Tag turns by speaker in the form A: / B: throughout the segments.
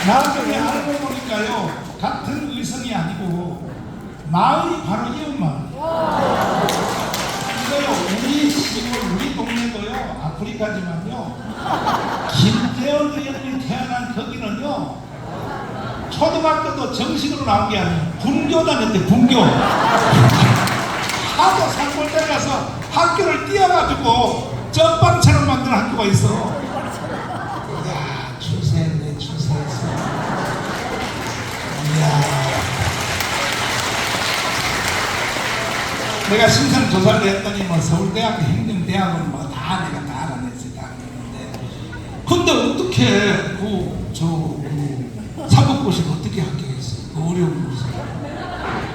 A: 나중에 알고 보니까요, 같은 의성이 아니고 마을이 바로 이웃마을. 이거요, 우리 시골, 우리 동네도요, 아프리카지만요, 김태원 의원이 태어난 거기는요, 초등학교도 정식으로 나온 게 아니에요. 분교 다녔대, 분교. 하도 산골대 가서 학교를 뛰어가지고 전방처럼 만든 학교가 있어. 이야, 추세네, 추세했어. 이야. 내가 심상 조사를 했더니 뭐 서울대학교 행정대학은 뭐 다 내가 다 알아냈을 때 알았는데, 근데 어떻게 사법고시를 어떻게 합격했어? 그 어려운 곳에.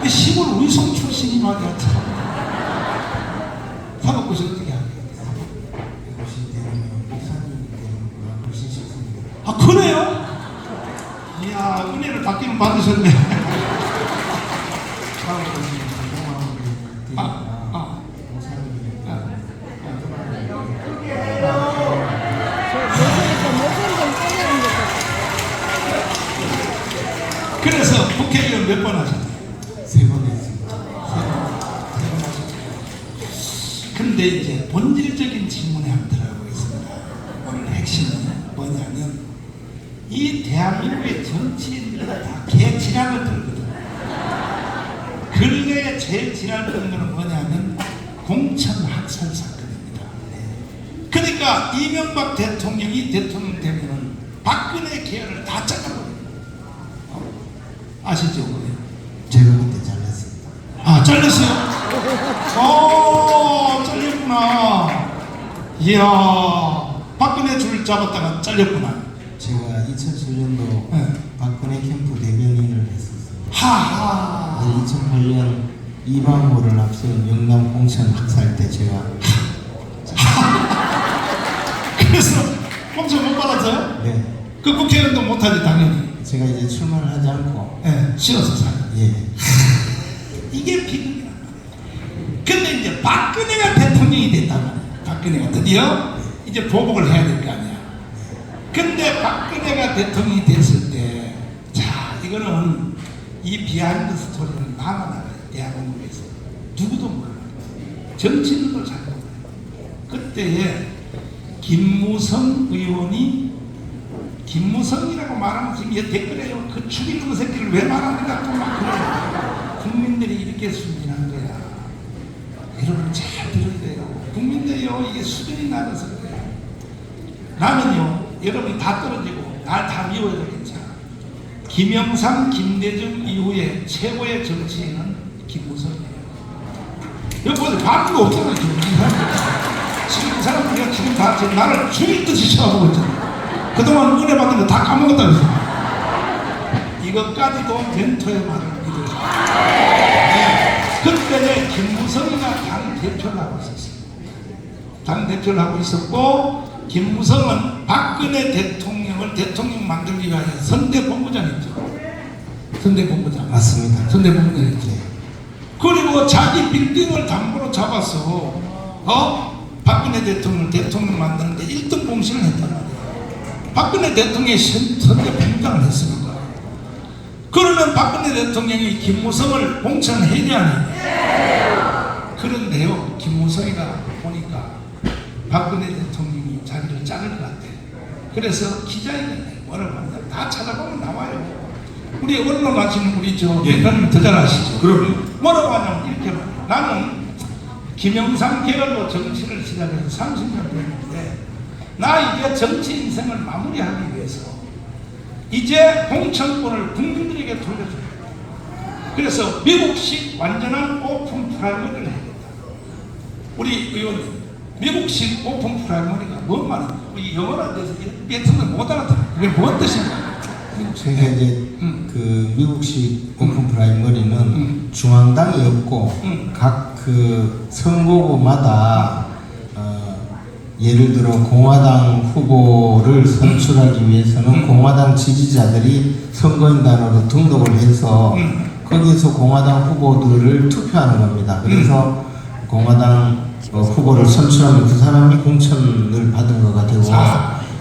A: 이 시골 의성 출신이 말이야 참. 사법고시 어떻게 합격했어? 아 그래요? 이야, 은혜를 받기는 받으셨네. 그래서 국회의원 몇 번 하셨나요?
B: 3번 했습니다.
A: 3번 하셨죠. 근데 이제 본질적인 질문에 한번 들어가보겠습니다. 오늘 핵심은 뭐냐면, 이 대한민국의 정치인들은 다 개지랄을 들거든. 근래에 제일 지랄 들은 거는 뭐냐면 공천 학살 사건입니다. 그러니까 이명박 대통령이 대통령 되면은 박근혜 계열을 다 잘라버려요. 아시죠?
B: 제가 그때 잘렸습니다.
A: 아, 잘렸어요? 잘렸구나. 이야, 박근혜 줄 잡았다가 잘렸구나.
B: 제가 2007년도
A: 네.
B: 박근혜 캠프 대변인을 했었어요.
A: 하하.
B: 2008년 이방호를 앞세운 영남 공천 학살 때 제가
A: 그래서 공천 못 받았어요?
B: 네,
A: 그 국회의원도 못하지 당연히.
B: 제가 이제 출마를 하지 않고
A: 네, 쉬어서 살아.
B: 예,
A: 이게 비극이란 말이에요. 근데 이제 박근혜가 대통령이 됐단 말이에요. 박근혜가 드디어 이제 보복을 해야 될 거 아니야. 근데 박근혜가 대통령이 됐을 때, 자, 이거는 이 비하인드 스토리는 나만 알아요. 대한민국에서 누구도 몰라요. 정치인도 잘 몰라요. 그때에 김무성 의원이, 김무성이라고 말하면 지금 댓글에요, 그 죽이는 새끼를 왜 말하는가 또 막 그래요. 국민들이 이렇게 수준한 거야. 여러분 잘 들어야 돼요. 국민들이요, 이게 수준이 낮아서 그래요. 나는요, 여러분이 다 떨어지고 날 다 미워해도 괜찮아. 김영삼, 김대중 이후에 최고의 정치인은 김무성이에요. 여기 보세요, 반도 없잖아요. 지금 이 사람들이 지금 다 지금 나를 죽일 듯이 쳐다보고 있잖아. 그동안 은혜 받은 거 다 까먹었다 그래서. 이것까지도 멘토의 말을 믿어요. 네. 그때 김무성이가 당대표를 하고 있었어요. 당대표를 하고 있었고, 김무성은 박근혜 대통령을 대통령 만들기 위하여 선대본부장이었죠. 선대본부장.
B: 맞습니다.
A: 선대본부장이었죠. 그리고 자기 빌딩을 담보로 잡아서 박근혜 대통령을 대통령 만드는데 1등 공신을 했단 말이에요. 박근혜 대통령이 선대본부장을 했습니다. 그러면 박근혜 대통령이 김무성을 공천해야 하니? 그런데요, 김무성이가 보니까 박근혜 대통령이 자기를 자를 것 같아. 그래서 기자회견에 뭐라고 하냐, 다 찾아보면 나와요. 우리 언론 하시는 우리 대표님 더 잘 아시죠?
C: 그럼요.
A: 뭐라고 하냐면 이렇게 말해요. 나는 김영삼 계열로 정치를 시작해서 30년 됐는데, 나 이제 정치 인생을 마무리하기 위해서 이제 공천권을 국민들에게 돌려줘요. 그래서 미국식 완전한 오픈 프라이머리를 해야겠다. 우리 의원님, 미국식 오픈 프라이머리가 뭔 말이야? 우리 영어로 돼서 베트남 못 알아들어요. 그게 뭔 뜻인가?
B: 저희가 이제 그 미국식 오픈 프라이머리는 중앙당이 없고 각 그 선거구마다 예를 들어 공화당 후보를 선출하기 위해서는 공화당 지지자들이 선거인단으로 등록을 해서 거기서 공화당 후보들을 투표하는 겁니다. 그래서 공화당 후보를 선출하면 그 사람이 공천을 받은 거가 되고,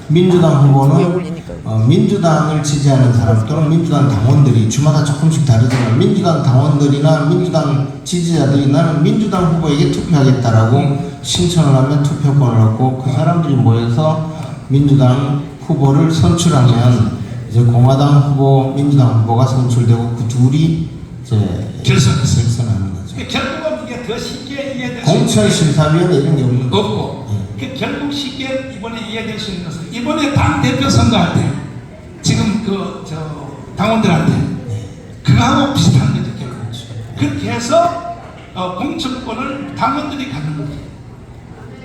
B: 민주당 후보는 민주당을 지지하는 사람 또는 민주당 당원들이 주마다 조금씩 다르지만 민주당 당원들이나 민주당 지지자들이 나는 민주당 후보에게 투표하겠다라고 신청을 하면 투표권을 얻고 그 사람들이 모여서 민주당 후보를 선출하면 이제 공화당 후보, 민주당 후보가 선출되고 그 둘이 이제 결선하는 거죠.
A: 결국은 이게 더 쉽게 이해될 수
B: 공천심사위원회 이런 게 없는 거죠.
A: 없고 결국 쉽게 이번에 이해될 수 있는 것은 이번에 당 대표 선거할 때 지금 당원들한테 그거하고 비슷한 거죠. 결국 그렇게 해서 공천권을 당원들이 갖는 거죠.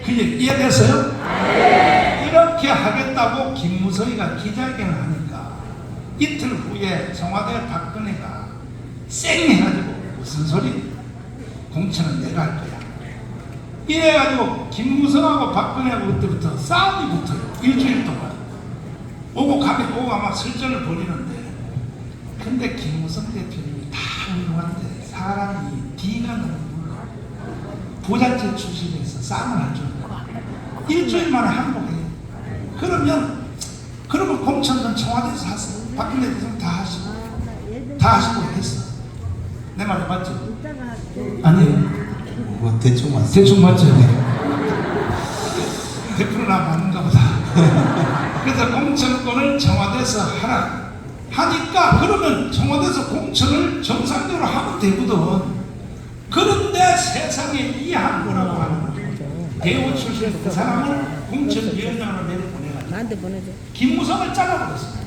A: 그게 이해됐어요? 이렇게 하겠다고 김무성이가 기자회견을 하니까 이틀 후에 청와대 박근혜가 쌩 해가지고 무슨 소리? 공천은 내가 할 거야. 이래가지고 김무성하고 박근혜하고 그때부터 싸움이 붙어요. 일주일 동안 오고 가면 막 설전을 벌이는데 근데 김무성 대표님이 다 훌륭한데 사람이 D가 너무 물러 부잣집 출신에서 싸움을 할 줄 일주일 만에 항복해요. 그러면 공천은 청와대에서 하세요. 박근혜 대통령 다 하시고 했어. 내 말이 맞죠? 아니에요.
B: 뭐 대충 맞습니다.
A: 대충 맞죠? 100%나 맞는가 보다. 그래서 공천권을 청와대에서 하니까 그러면 청와대에서 공천을 정상적으로 하면 되거든. 그런데 세상에 이 한국이라고 하는 대우 출신 그 사람을 공천위원장으로 내려보내가지고
C: 나한테 보내줘.
A: 김무성을 잘라버렸어요.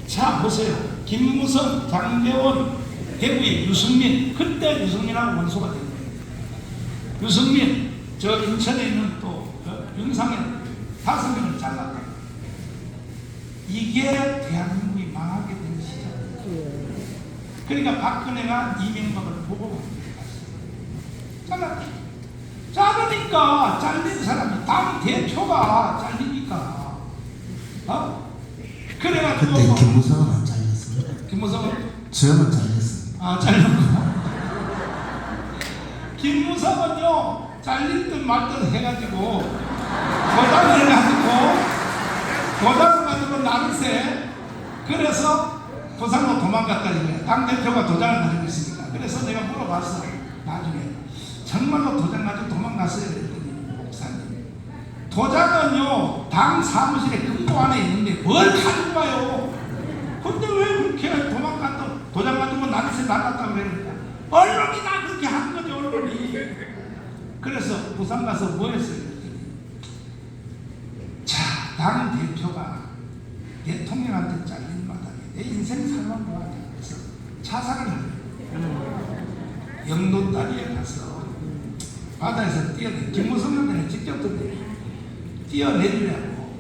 A: 자 보세요. 김무성, 장제원, 대구의 유승민, 그때 유승민하고 원수가 된 거예요. 유승민, 저 인천에 있는 또 윤상현 5명을 잘랐다. 이게 대한민국이 망하게 된 시작이에요. 그러니까 박근혜가 이명박을 보고 잘랐다. 자르니까 잘린 사람이 당 대표가 잘리니까 그래가지고
B: 그때 김무성은 안 잘렸습니다.
A: 김무성은
B: 저는 잘렸습니다.
A: 잘렸구나. 김무성은요 잘릴 듯 말 듯 해가지고 도장을 가지고 나르세 그래서 부산으로 도망갔다 이거야. 당대표가 도장을 가지고 있으니까. 그래서 내가 물어봤어. 나중에 정말로 도장 가지고 도망갔어요 그랬더니 목사님 도장은요 당 사무실에 금고 안에 있는데 뭘 가지고 가요. 근데 왜 그렇게 도장 가지고 나르세 나갔다고 그러니까 언론이 다 그렇게 한 거죠. 언론이. 그래서 부산 가서 뭐 했어요 그랬더니 자 당 대표가 대통령한테 잘린 마당에 내 인생 살만 뭐하냐 그래서 자살을 하려고 영도 다리에 가서 바다에서 김무성한테 직접 뛰어내리려고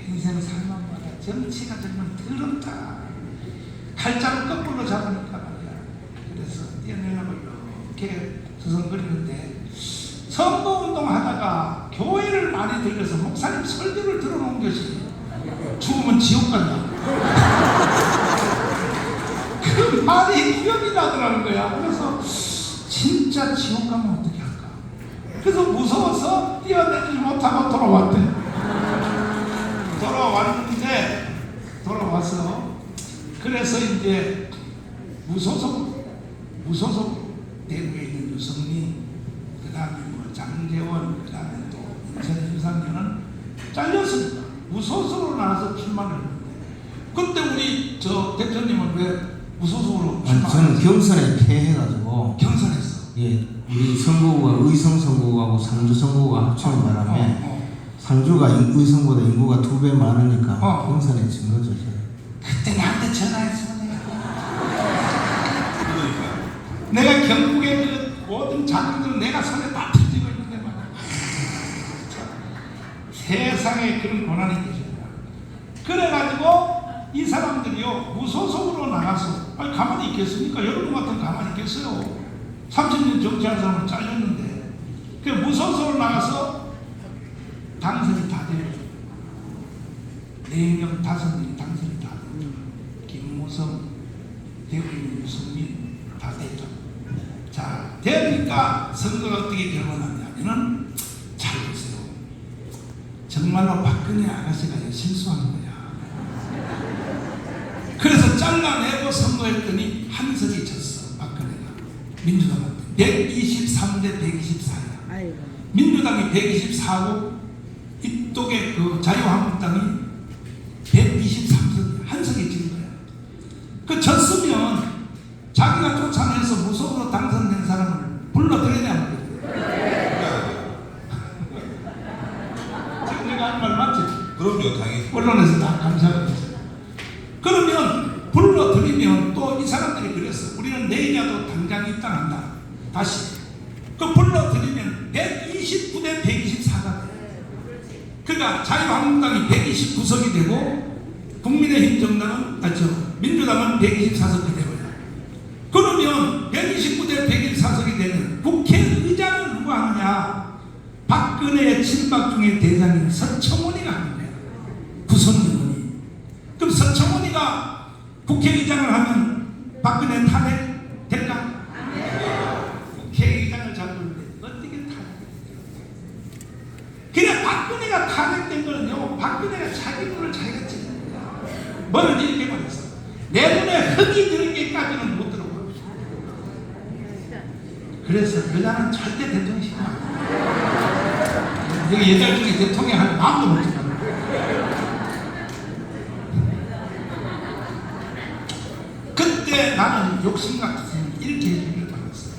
A: 인생 살만 뭐하냐 정치가 정말 더럽다 칼자루 거꾸로 잡으니까 말이야. 그래서 뛰어내려고 이렇게 서성거리는데 선거운동 하다가 교회를 많이 들려서 목사님 설교를 들어놓은 것이 죽으면 지옥 간다. 그 말이 기억이 나더라는 거야. 그래서 진짜 지옥 가면 어떻게 할까? 그래서 무서워서 뛰어내리지 못하고 돌아왔대. 돌아와서 그래서 이제 무소속 대구에 있는 유승민, 그 다음에 장제원, 그 다음에 또 인천 유상현은 잘렸습니다. 무소속으로 나와서 출마를 했는데 그때 우리 대표님은 왜 무소속으로 출마했어요?
B: 저는 경선에 패해가지고
A: 경선했어.
B: 예, 우리 선거구가 의성 선거구하고 상주 선거구가 합치는 바람에 상주가 의성보다 인구가 2배 많으니까 경선에 진 거죠.
A: 그때 나한테 전화했어. 내가 경북의 그 모든 자금들은 내가 손에 다 터지고 있는데 말이야. 세상에 그런 고난이 계십니다. 그래가지고 이 사람들이요 무소속으로 나가서 가만히 있겠습니까? 여러분 같으면 가만히 있겠어요. 30년 정치한 사람은 잘렸는데 그 무소속으로 나가서 당선이 다 돼요. 4명 5명이 당선이 다 돼요. 김무성, 대구인 유승민 다 됐죠. 자, 되니까 선거가 어떻게 결과났냐면은 잘 보세요. 정말로 박근혜 박근혜 아가씨가 실수한 거야. 그래서 잘라내고 선거했더니 한석이 졌어. 박근혜가 민주당한테 123대 124야.
C: 아이고.
A: 민주당이 124고 이쪽에 그 자유한국당이 123석이야. 한석이 진 거야. 그 졌으면 자기가 쫓아내서 무속으로 당선된 사람을 불러들이냐는 거야. 지금 내가 한 말 맞지?
D: 그럼요, 당연히.
A: 언론에서 다 감사하고 있어요. 그러면 불러들이면 또 이 사람들이 그랬어. 우리는 내일이라도 당장 입당한다. 다시. 그 불러들이면 129대 124가 돼. 그러니까 자유한국당이 129석이 되고 국민의힘 정당은 민주당은 124석이 되고요. 그러면 129대 124석이 되면 국회의장을 누가 하느냐? 박근혜의 친박 중에 대장인 서청원이가 하는 거야. 구성의원이. 그럼 서청원이가 국회의장을 하면 박근혜 탄핵 될까? 국회의장을 잡는데 어떻게 탄핵될까? 그냥 박근혜가 탄핵된 거는요, 박근혜가 자기 눈을 자기가 찍는 거야. 뭐를 이렇게 말했어. 내 눈에 흙이 들은 게까지는 못 들어가. 그래서 여자는 절대 대통령 시키면 안 돼. 여기 여자 중에 대통령 할 마음도 못 들어. 그때 나는 욕심 같은 이렇게 얘기를 받았어요.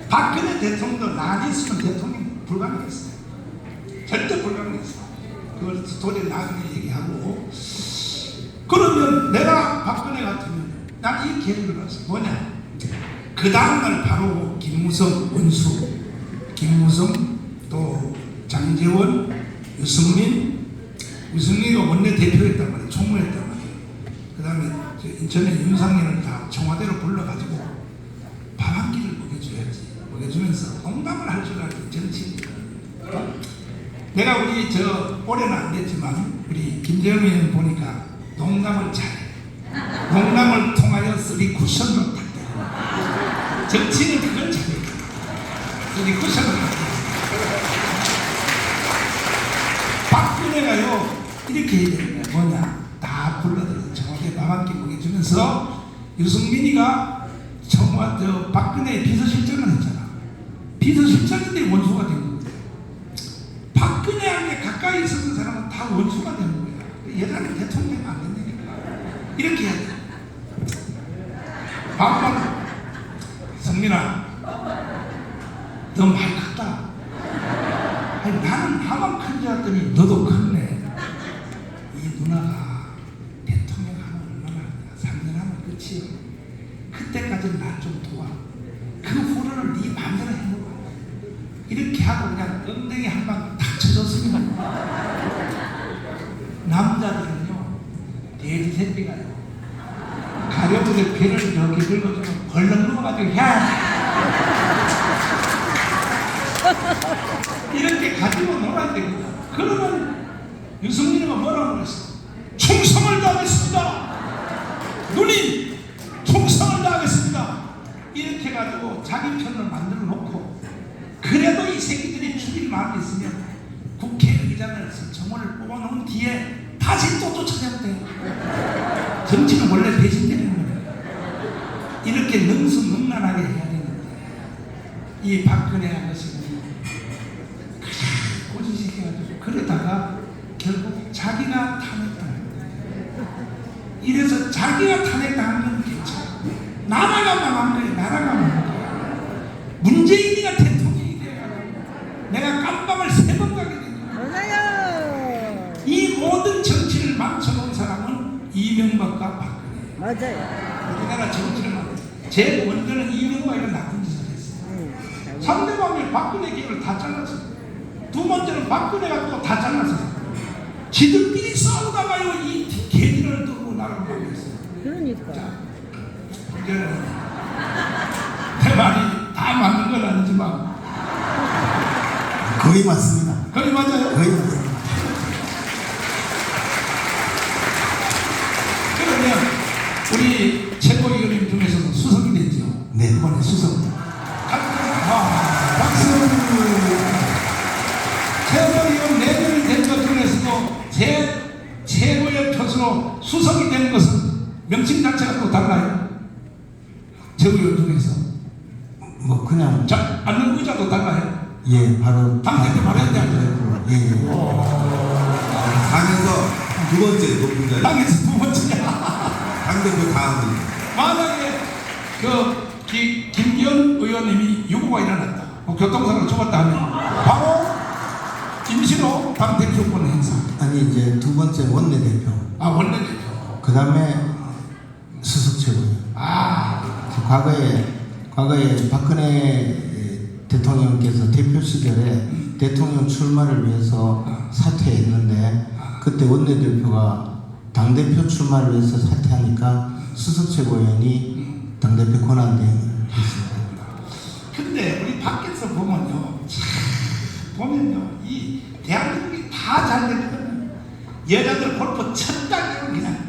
A: 박근혜 대통령도 나 있으면 대통령 불가능했어요. 절대 불가능했어요. 그걸 도저히 나중에 얘기하고. 그러면 내가 박근혜 같으면 난 이 계획을 봤어. 뭐냐? 그 다음날 바로 김무성 원수, 김무성 또 장제원, 유승민이 원내 대표였단 말이에요. 총무했단 말이에요. 그 다음에 인천에 윤상현을 다 청와대로 불러가지고 밥 한 끼를 먹여줘야지. 먹여주면서 농담을 할 줄 알고 정치인들. 내가 우리 올해는 안 됐지만 우리 김재영 의원 보니까 농담을 잘해. 농담을 통하여 쓰리 쿠션을 탁 대. 정치는 그걸 잘해. 쓰리 쿠션을 탁 대. 박근혜가요 이렇게 얘기하는 거야. 뭐냐? 다 불러들여 청와대 밥 한 끼 먹여주면서 유승민이가 박근혜 비서실장을 했잖아. 비서실장인데 원수가 된 거야. 박근혜한테 가까이 있었던 사람은 다 원수가 되는 거야. 예전에 대통령 안 된다니까. 이렇게 해야 돼. 박만 성민아, 너 많이 컸다. 아니, 나는 나만 큰 줄 알았더니 너도 컸네. 이 누나가 대통령 하면 얼마나 3년 하면 끝이요. 그때까지는 나 좀 도와. 그 후로는 네 마음대로 해놓아. 이렇게 하고 그냥 엉덩이 한 방 탁 쳐줬습니다. 남자들은요, 돼지 새끼가요, 가려부의 배를 이렇게 긁어주면 벌렁 누워가지고, 야! 이렇게 가지고 놀아야 되거든. 그러면 유승민이가 뭐라고 그랬어? 충성을 다하겠습니다. 누님, 충성을 다하겠습니다. 이렇게 해가지고 자기 편을 만들어 놓고, 그래도 이 새끼들이 죽일 마음이 있으면 국회의장을 정원을 뽑아놓은 뒤에 다시 또 쫓아내면 돼요. 정치는 원래 대신 때리는 거예요. 이렇게 능수능란하게 해야 되는데 이 박근혜 아저씨는 꼬지시켜가지고 그러다가 결국 자기가 탄핵당한 거예요. 이래서 자기가 탄핵당한 건 괜찮아. 나라가 망한 거예요. 나라가 망한 거예요. 문재인이가 대통령이 돼가지고 내가 깜방을 3번 가게 된 거예요.
C: 맞아요.
A: 이 모든 정치를 망쳐놓은 사람은 이명박과 박근혜.
C: 맞아요.
A: 우리나라 정치를 망쳐. 제일 먼저는 이명박이 나쁜 짓을 했어요. 상대방이 박근혜 기회를 다 잘랐어요. 두 번째는 박근혜가 또 다 잘랐어요. 지들끼리 싸우다가요 이 개기를 들고 나를 망했어요.
C: 그러니까.
A: 자, 이제는 내 말이 다 맞는 건 아니지만
B: 거의 맞습니다.
A: 거의 맞아요.
B: 거의 맞습니다.
A: 그러면 우리 최고위원님 중에서도 수석이 됐죠.
B: 네.
A: 이번에 수석. 박수. 최고위원 4명이 된 것 중에서 스스로 수석이 되는 것은 명칭 자체가 또 달라요. 최고위원 중에서.
B: 뭐 그냥
A: 자, 앉는 의자도 달라요.
B: 예 바로
A: 당대표 말해야 돼.
B: 예.
D: 당에서 두 번째 높은 자리.
A: 당에서 두 번째냐.
D: 당대표 다음.
A: 만약에 김기현 의원님이 유고가 일어났다, 뭐 교통사고를 죽었다 하면 바로 임시로 당대표권 행사.
B: 아니 이제 두 번째 원내대표.
A: 아, 원내대표.
B: 그 다음에 수석 최고위원. 과거에 박근혜 대통령께서 대표 시절에 대통령 출마를 위해서 사퇴했는데 그때 원내대표가 당대표 출마를 위해서 사퇴하니까 수석 최고위원이 당대표 권한대행을 했습니다.
A: 근데 우리 밖에서 보면요, 보면요, 이 대한민국이 다 잘 되거든요. 여자들 골프 첫 단계로 그냥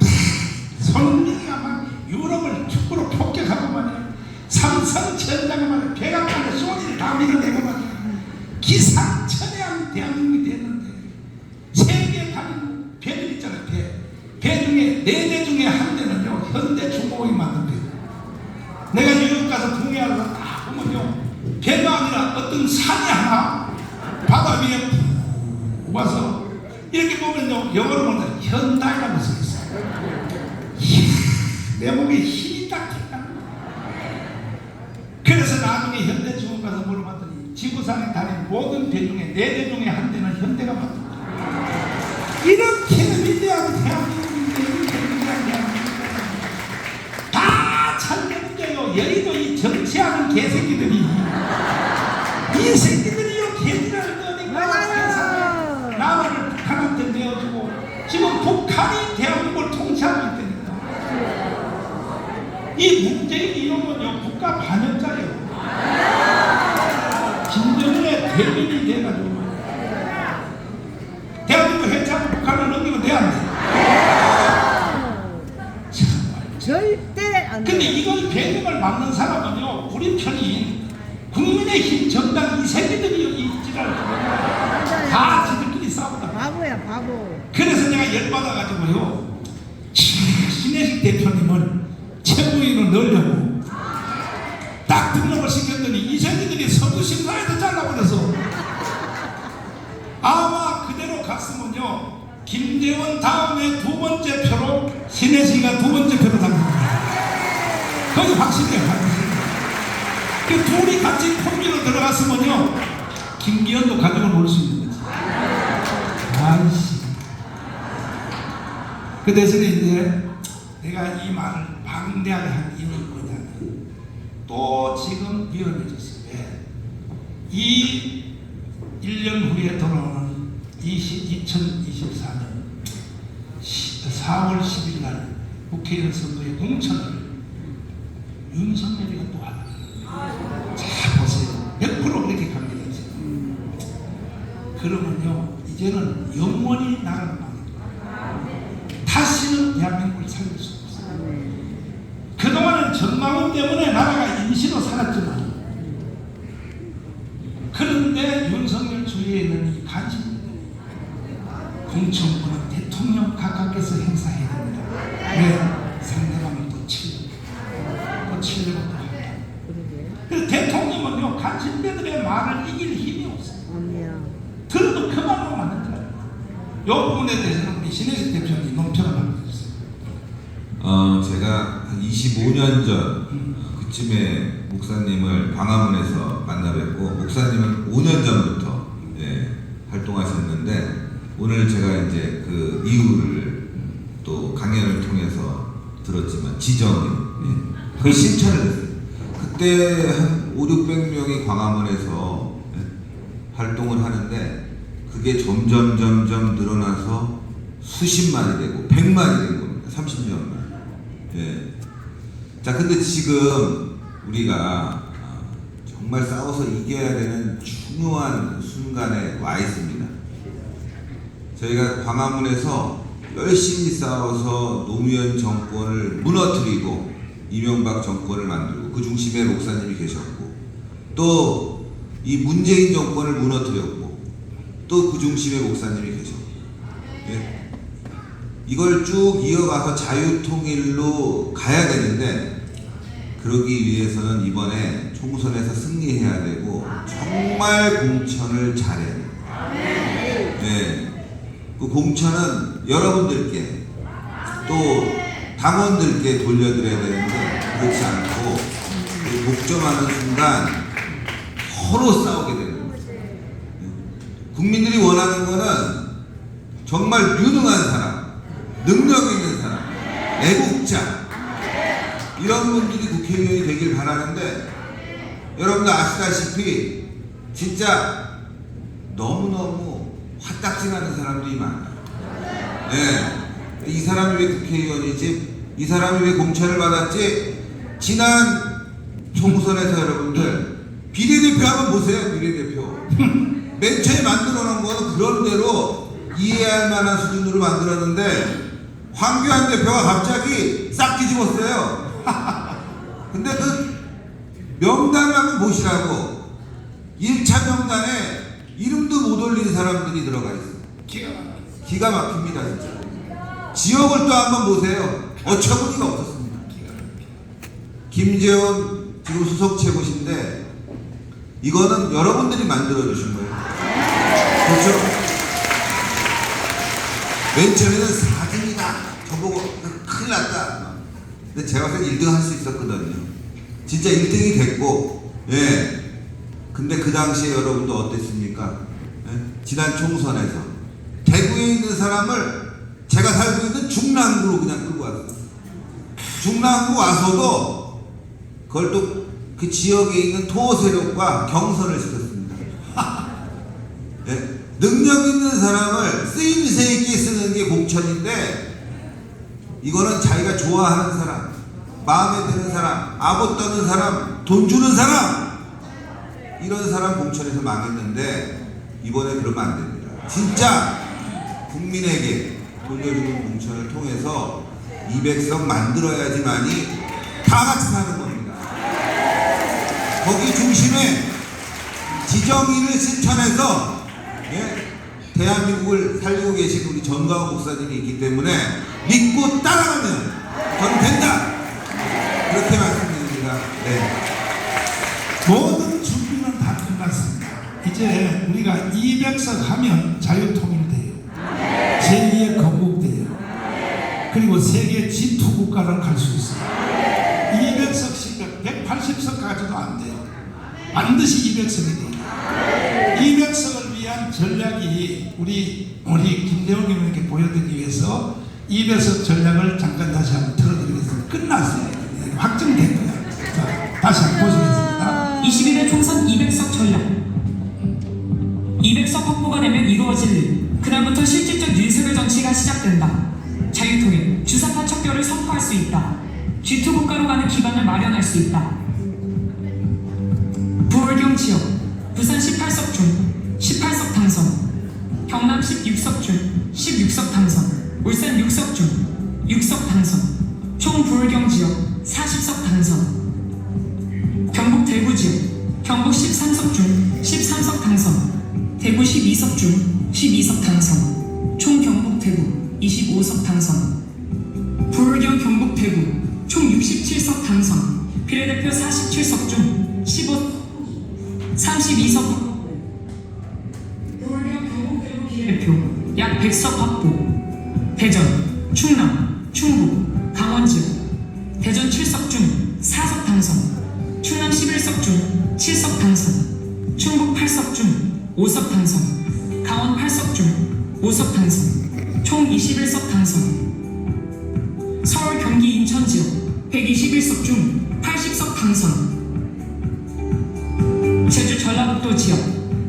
A: 손흥민이가 막 유럽을 축구로 폭격하고 말이야. 삼성전자가 말이야. 백악관에 소리를 다 밀어내고 말이야. 기상천외한 대한민국이 됐는데 세계 다른 배들 있잖아요. 배 중에 4대 중에 한 대는요, 현대중공업이 만든 배. 내가 유럽 가서 동해안을 딱 보면요, 배가 아니라 어떤 산이 하나 바다 위에 푹 와서 이렇게 보면요, 영어로 보면 현다이라고 써있어요. 내 몸에 힘이 딱 들어가는 거야. 그래서 나중에 현대중공 가서 물어봤더니 지구상에 다닌 모든 배 중에 4대 중에 한 대는 현대가 만든 거야. 이렇게 위대한 대한민국인데 다 잘되는데요. 여의도 이 정치하는 개새끼들이 이 새끼들이요, 개들을 거니까 나라를 북한한테 내어주고 지금 북한이 대한민국을 통치하고 있다니까. 이 문재인 이놈은요, 국가 반역자예요. 김정은의 대변이 돼가지고 대한민국 해체하고 북한을 넘기면 돼, 안 돼?
C: 절대 안 돼.
A: 근데 이걸 배경을 막는 사람은요, 우리 편이 국민의힘 정당 이 새끼들이요, 이 지랄을 다 지들끼리 싸우다.
C: 바보야 바보.
A: 그래서 내가 열받아가지고요, 신혜식 대표님을 최고위원으로 넣으려고 딱 등록을 시켰더니 이 새끼들이 서부 심사에서 잘라버려서 아마 그대로 갔으면요, 김재원 다음에 두 번째 표로 신혜식이가 두 번째 표로 당깁니다. 거기 확실해요, 확실해. 그 둘이 같이 콤비로 들어갔으면요, 김기현도 가지고 놀 수 있는 거지. 아이씨. 그 대신에 이제 내가 이 말을 방대하게 한 이유는 뭐냐면, 또 지금 위험해졌어요. 왜? 이 1년 후에 돌아오는 2024년 4월 10일 날 국회의원 선거의 공천을 윤석열이가 또 하다. 자, 보세요. 100% 그렇게 갑니다, 지금. 그러면요, 이제는 영원히 나라를 망합니다. 다시는 대한민국을 살릴 수 없어요. 그동안은 전망원 때문에 나라가 임시로 살았지만, 그런데 윤석열 주위에 있는 이 관심들이 공천권은 대통령 각각께서 행사해야 됩니다. 왜? 상대방을 또 치려고 또 합니다. 그래서 대통령은요, 간신배들의 말을 이길 힘이 없어요. 들어도 그만하면 안 된다. 이 부분에 대해서는 우리 신혜식 대표님 논평을 하고 있어요.
D: 제가 한 25년 전 그쯤에 목사님을 광화문에서 만나 뵙고, 목사님은 5년 전부터 활동하셨는데, 오늘 제가 이제 그 이유를 또 강연을 통해서 들었지만 지정이 그걸 실천을 했어요. 그때 한 500~600명이 광화문에서 활동을 하는데, 그게 점점 늘어나서 수십만이 되고 100만이 된 겁니다. 30년만. 자, 근데 지금 우리가 정말 싸워서 이겨야 되는 중요한 순간에 와 있습니다. 저희가 광화문에서 열심히 싸워서 노무현 정권을 무너뜨리고 이명박 정권을 만들고, 그 중심에 목사님이 계셨고, 또 이 문재인 정권을 무너뜨렸고, 또 그 중심에 목사님이 계셨고, 이걸 쭉 이어가서 자유통일로 가야 되는데 그러기 위해서는 이번에 총선에서 승리해야 되고 정말 공천을 잘해야 돼요. 네. 그 공천은 여러분들께 또 당원들께 돌려드려야 되는데 그렇지 않고 독점하는 순간 서로 싸우게 되는 거죠. 국민들이 원하는 거는 정말 유능한 사람, 능력 있는 사람, 애국자 이런 분들이 국회의원이 되길 바라는데 여러분들 아시다시피 진짜 너무너무 화딱지나는 사람들이 많아요. 네. 이 사람이 왜 국회의원이지? 이 사람이 왜 공천을 받았지? 지난 총선에서 여러분들 비례대표 한번 보세요. 비례대표 맨 처음에 만들어 놓은 거는 그런 대로 이해할 만한 수준으로 만들었는데 황교안 대표가 갑자기 싹 뒤집었어요. 근데 그 명단을 한번 보시라고 1차 명단에 이름도 못 올린 사람들이 들어가 있어요. 기가 막힙니다 진짜. 지역을 또 한번 보세요. 어처구니가 없었습니다. 김재원 지금 수석 최고신데 이거는 여러분들이 만들어주신 거예요. 그렇죠? 맨 처음에는 4등이다. 저보고 큰일 났다. 근데 제가 봤을 때 1등 할 수 있었거든요. 진짜 1등이 됐고, 예. 근데 그 당시에 여러분도 어땠습니까? 예? 지난 총선에서 대구에 있는 사람을 제가 살고 있는 중랑구로 그냥 끌고 왔어요. 중랑구 와서도 그걸 또 그 지역에 있는 토호 세력과 경선을 시켰습니다. 예? 능력 있는 사람을 쓰임새 있게 쓰는 게 공천인데 이거는 자기가 좋아하는 사람, 마음에 드는 사람, 아부 떠는 사람, 돈 주는 사람 이런 사람 공천에서 망했는데 이번에 그러면 안 됩니다. 진짜 국민에게 돌려주는 공천을 통해서 200석 만들어야지만이 다 같이 사는 겁니다. 거기 중심에 지정의를 실천해서 예, 대한민국을 살리고 계신 우리 전광훈 목사님이 있기 때문에 믿고 따라가면 저는 된다. 그렇게 말씀드립니다. 네.
A: 모든 준비는 다 끝났습니다. 이제 우리가 200석 하면 자유통일돼요. 제2의 건국돼요. 그리고 세계 G2 국가를 갈 수 있어요. 200석씩 180석 가져도 안 돼요. 반드시 200석이 돼요. 200석을 위한 전략이 우리 김대웅 의원님께 보여드리기 위해서 200석 전략을 잠깐 다시 한번 틀어드리겠습니다. 끝났어요. 확정된 거예요. 자, 다시 한번 보시겠습니다.
E: 21대 총선 200석 전략. 200석 확보가 되면 이루어질 그날부터 실질적 윤석열 정치가 시작된다. 자유통일, 주사파 척결을 선포할 수 있다. G2 국가로 가는 기반을 마련할 수 있다. 부울경 지역, 부산 18석 중 18석 당선, 경남 16석 중 16석 당선, 울산 6석 중 6석 당선, 총 부울경 지역 40석 당선, 경북 대구 지역, 경북 13석 중 13석 당선, 대구 12석 중 12석 당선, 총 경북 대구 25석 당선, 부울경 경북 대구 총 67석 당선, 비례대표 47석 중 32석 부울경 경북 대구 비례대표 약 100석 확보, 대전, 충남, 충북, 강원 지역 대전 7석 중 4석 당선, 충남 11석 중 7석 당선, 충북 8석 중 5석 당선, 강원 8석 중 5석 당선, 총 21석 당선, 서울, 경기, 인천 지역 121석 중 80석 당선, 제주, 전라북도 지역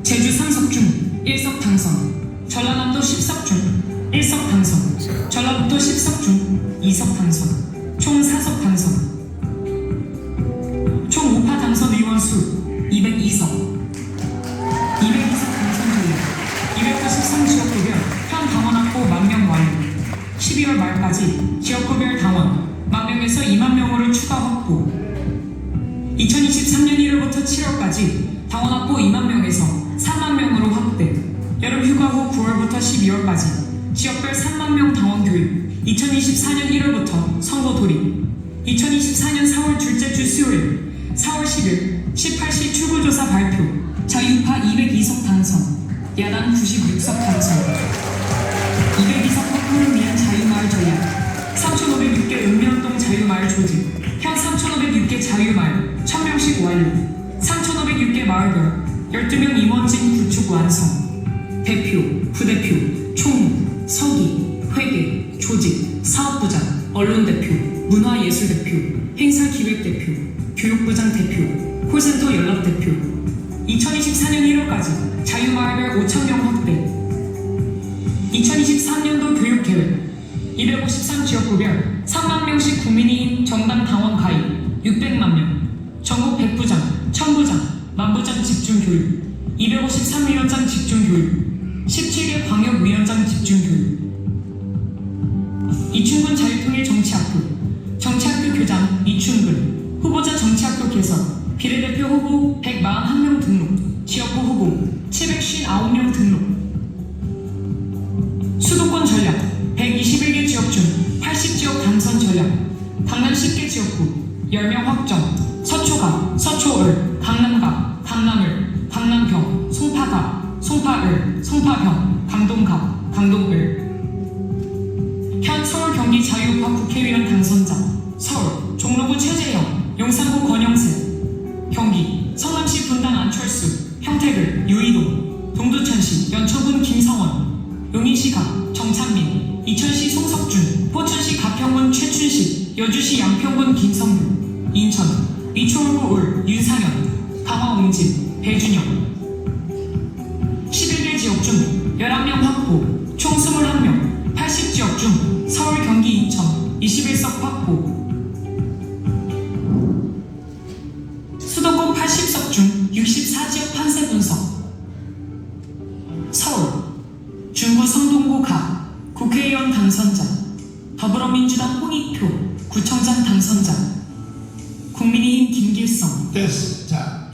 E: 제주 3석 중 1석 당선, 전라남도 10석 중 1석 당선, 전라북도 10석 중 2석 당선, 총 4석 당선, 총 우파 당선 의원 수 202석, 202석 당선 전략, 283지역구별 현 당원 확보 10,000명 완료, 12월 말까지 지역구별 당원 10,000명에서 20,000명으로 추가 확보, 2023년 1월부터 7월까지 당원 확보 20,000명에서 30,000명으로 확대, 여름 휴가 후 9월부터 12월까지 지역별 3만 명 당원 교육. 2024년 1월부터 선거 돌입. 2024년 4월 둘째 주 수요일 4월 10일 18시 출구조사 발표. 자유파 202석 당선, 야당 96석 당선. 202석 확보를 위한 자유마을 전략. 3,506개 읍면동 자유마을 조직. 현 3,506개 자유마을 1,000명씩 완료. 3,506개 마을별 12명 임원진 구축 완성. 대표, 부대표, 총무, 서기, 회계, 조직, 사업부장, 언론대표, 문화예술대표, 행사기획대표, 교육부장 대표, 콜센터 연락대표. 2024년 1월까지 자유마을별 5,000명 확대. 2023년도 교육계획 253지역구별 3만 명씩 국민의힘 정당 당원 가입 600만 명. 전국 100부장, 1000부장, 만부장 집중교육. 253위원장 집중교육. 17개 광역위원장 집중교육. 이충근 자유통일 정치학교. 정치학교 교장 이충근. 후보자 정치학교 개설. 비례대표 후보 141명 등록. 지역구 후보 759명 등록. 수도권 전략 121개 지역 중 80지역 당선 전략. 강남 10개 지역구 10명 확정. 서초갑, 서초을, 강남갑, 강남을, 강남병, 송파갑, 송파을, 송파병, 강동갑, 강동을. 현 서울 경기 자유우파 국회의원 당선자. 서울 종로구 최재형, 용산구 권영세. 경기 성남시 분당 안철수, 평택을 유이동, 동두천시 연초군 김성원, 용인시갑 정찬민, 이천시 송석준, 포천시 가평군 최춘식, 여주시 양평군 김성규, 인천 이초울구 울 윤상현, 강화 옹진 배준영. 11개 지역 중 11명 확보, 총 21명. 80지역 중 서울 경기 인천 21석 확보. 수도권 80석 중 64지역 판세 분석. 서울 중구 성동구 가 국회의원 당선자. 더불어민주당 홍익표 구청장 당선자. 국민의힘 김길성.
A: 됐어. 자,